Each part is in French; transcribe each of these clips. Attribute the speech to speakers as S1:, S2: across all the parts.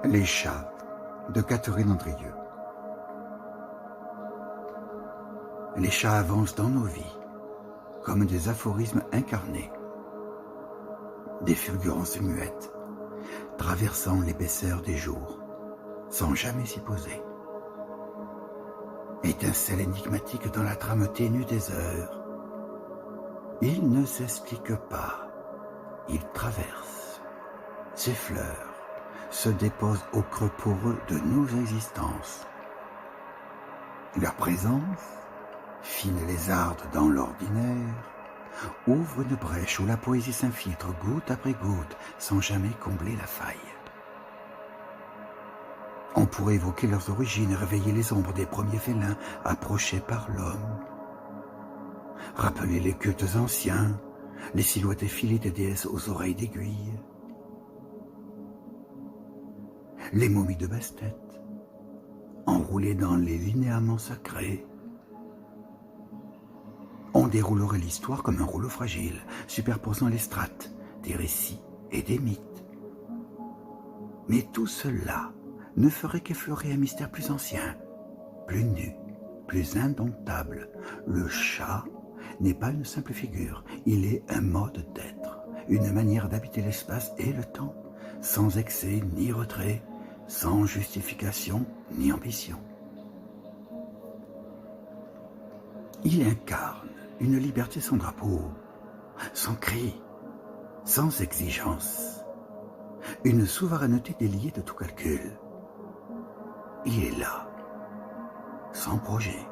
S1: Les chats de Catherine Andrieux. Les chats avancent dans nos vies comme des aphorismes incarnés, des fulgurances muettes, traversant l'épaisseur des jours, sans jamais s'y poser. Étincelle énigmatique dans la trame ténue des heures, ils ne s'expliquent pas, ils traversent, s'effleurent, se déposent au creux poreux de nos existences. Leur présence, fine et lézarde dans l'ordinaire, ouvre une brèche où la poésie s'infiltre goutte après goutte sans jamais combler la faille. On pourrait évoquer leurs origines et réveiller les ombres des premiers félins approchés par l'homme. Rappeler les cultes anciens, les silhouettes effilées des déesses aux oreilles d'aiguille. Les momies de Bastet, enroulées dans les linéaments sacrés. On déroulerait l'histoire comme un rouleau fragile, superposant les strates des récits et des mythes. Mais tout cela ne ferait qu'effleurer un mystère plus ancien, plus nu, plus indomptable. Le chat n'est pas une simple figure, il est un mode d'être, une manière d'habiter l'espace et le temps, sans excès ni retrait, sans justification ni ambition. Il incarne une liberté sans drapeau, sans cri, sans exigence, une souveraineté déliée de tout calcul. Il est là, sans projet,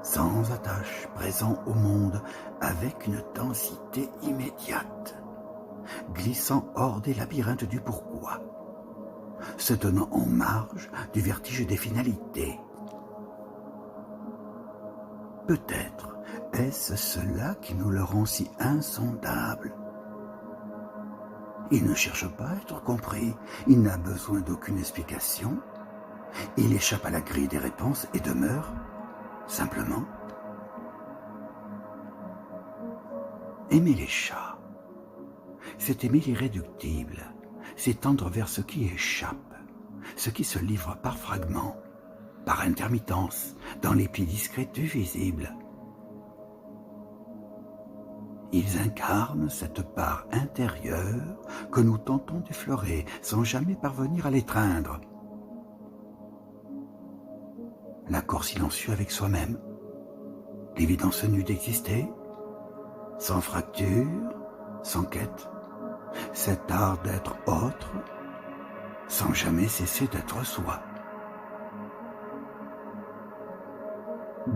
S1: sans attache, présent au monde avec une densité immédiate, glissant hors des labyrinthes du pourquoi, se tenant en marge du vertige des finalités. Peut-être est-ce cela qui nous le rend si insondable. Il ne cherche pas à être compris, il n'a besoin d'aucune explication. Il échappe à la grille des réponses et demeure, simplement. Aimer les chats, c'est aimer l'irréductible, c'est tendre vers ce qui échappe, ce qui se livre par fragments, par intermittence, dans les plis discrets du visible. Ils incarnent cette part intérieure que nous tentons d'effleurer sans jamais parvenir à l'étreindre. L'accord silencieux avec soi-même, l'évidence nue d'exister, sans fracture, sans quête, cet art d'être autre, sans jamais cesser d'être soi.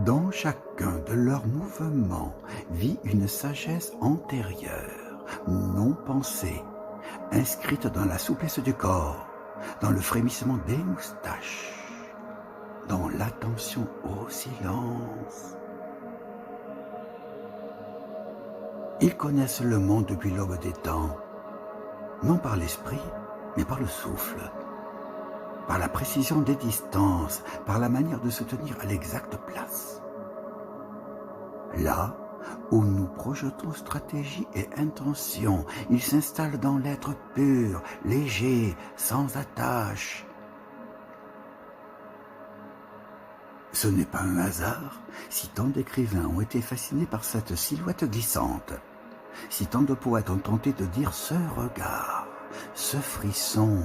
S1: Dans chacun de leurs mouvements vit une sagesse antérieure, non pensée, inscrite dans la souplesse du corps, dans le frémissement des moustaches, dans l'attention au silence. Ils connaissent le monde depuis l'aube des temps, non par l'esprit, mais par le souffle, par la précision des distances, par la manière de se tenir à l'exacte place. Là où nous projetons stratégie et intention, ils s'installent dans l'être pur, léger, sans attache. Ce n'est pas un hasard si tant d'écrivains ont été fascinés par cette silhouette glissante, si tant de poètes ont tenté de dire ce regard, ce frisson,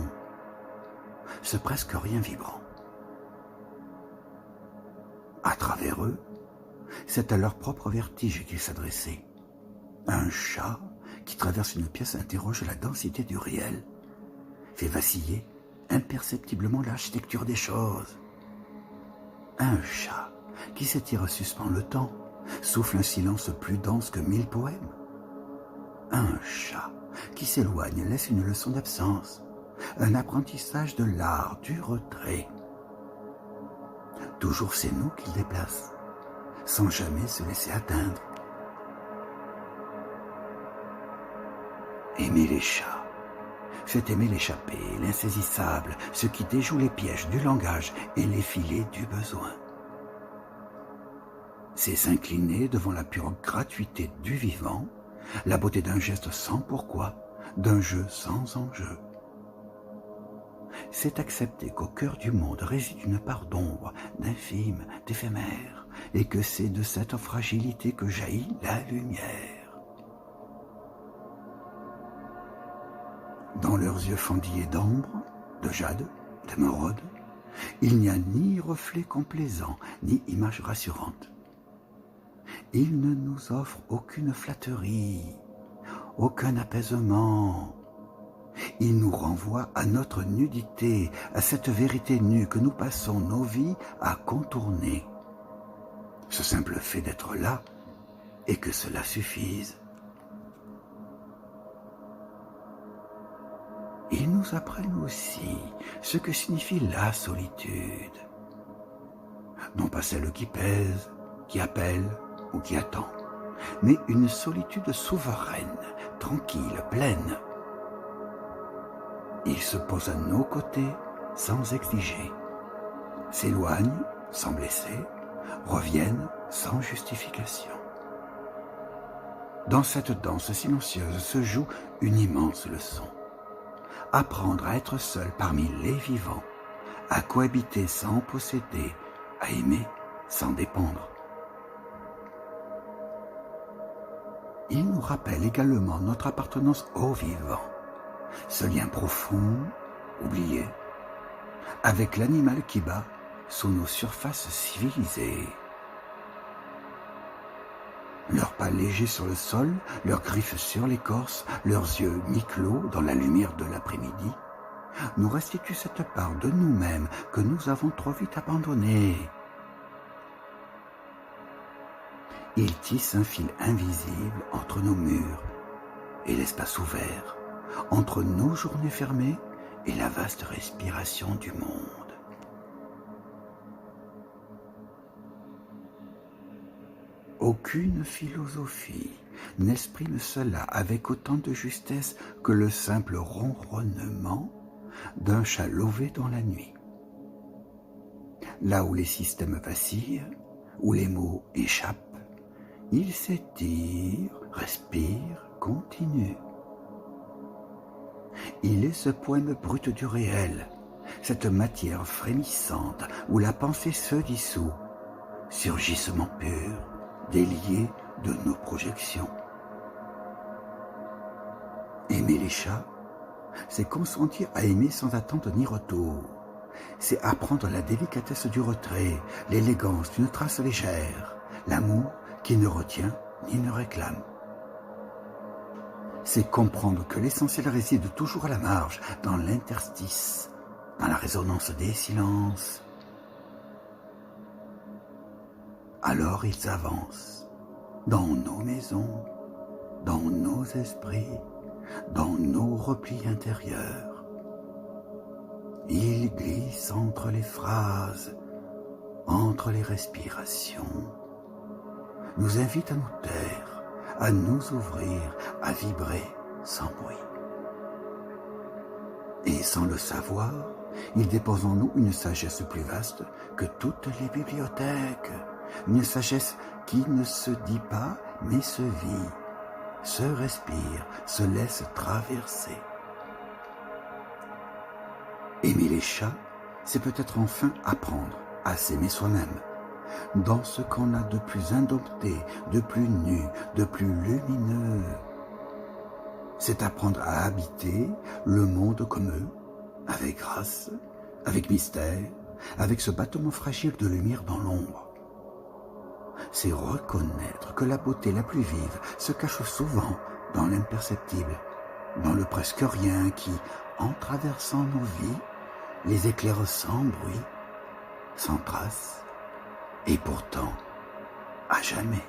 S1: ce presque rien vibrant. À travers eux, c'est à leur propre vertige qu'ils s'adressaient. Un chat qui traverse une pièce interroge la densité du réel, fait vaciller imperceptiblement l'architecture des choses. Un chat qui s'étire suspend le temps, souffle un silence plus dense que 1000 poèmes. Un chat qui s'éloigne laisse une leçon d'absence, un apprentissage de l'art du retrait. Toujours c'est nous qu'il déplace, sans jamais se laisser atteindre. Aimer les chats, c'est aimer l'échappé, l'insaisissable, ce qui déjoue les pièges du langage et les filets du besoin. C'est s'incliner devant la pure gratuité du vivant, la beauté d'un geste sans pourquoi, d'un jeu sans enjeu. c'est accepter qu'au cœur du monde réside une part d'ombre, d'infime, d'éphémère, et que c'est de cette fragilité que jaillit la lumière. Dans leurs yeux fendillés d'ambre, de jade, d'émeraude, il n'y a ni reflet complaisant, ni image rassurante. Ils ne nous offrent aucune flatterie, aucun apaisement. Ils nous renvoient à notre nudité, à cette vérité nue que nous passons nos vies à contourner. Ce simple fait d'être là, et que cela suffise. Ils nous apprennent aussi ce que signifie la solitude. Non pas celle qui pèse, qui appelle ou qui attend, mais une solitude souveraine, tranquille, pleine. Ils se posent à nos côtés sans exiger, s'éloignent sans blesser, reviennent sans justification. Dans cette danse silencieuse se joue une immense leçon. Apprendre à être seul parmi les vivants, à cohabiter sans posséder, à aimer sans dépendre. Il nous rappelle également notre appartenance au vivant, ce lien profond, oublié, avec l'animal qui bat sous nos surfaces civilisées. Leurs pas légers sur le sol, leurs griffes sur l'écorce, leurs yeux mi-clos dans la lumière de l'après-midi, nous restituent cette part de nous-mêmes que nous avons trop vite abandonnée. Ils tissent un fil invisible entre nos murs et l'espace ouvert, entre nos journées fermées et la vaste respiration du monde. Aucune philosophie n'exprime cela avec autant de justesse que le simple ronronnement d'un chat lové dans la nuit. Là où les systèmes vacillent, où les mots échappent, ils s'étirent, respirent, continuent. Il est ce poème brut du réel, cette matière frémissante où la pensée se dissout, surgissement pur, délié de nos projections. Aimer les chats, c'est consentir à aimer sans attente ni retour. C'est apprendre la délicatesse du retrait, l'élégance d'une trace légère, l'amour qui ne retient ni ne réclame. C'est comprendre que l'essentiel réside toujours à la marge, dans l'interstice, dans la résonance des silences. Alors ils avancent, dans nos maisons, dans nos esprits, dans nos replis intérieurs. Ils glissent entre les phrases, entre les respirations, nous invitent à nous taire, à nous ouvrir, à vibrer sans bruit. Et sans le savoir, ils déposent en nous une sagesse plus vaste que toutes les bibliothèques, une sagesse qui ne se dit pas mais se vit, se respire, se laisse traverser. Aimer les chats, c'est peut-être enfin apprendre à s'aimer soi-même, dans ce qu'on a de plus indompté, de plus nu, de plus lumineux. C'est apprendre à habiter le monde comme eux, avec grâce, avec mystère, avec ce battement fragile de lumière dans l'ombre. C'est reconnaître que la beauté la plus vive se cache souvent dans l'imperceptible, dans le presque rien qui, en traversant nos vies, les éclaire sans bruit, sans trace, et pourtant à jamais.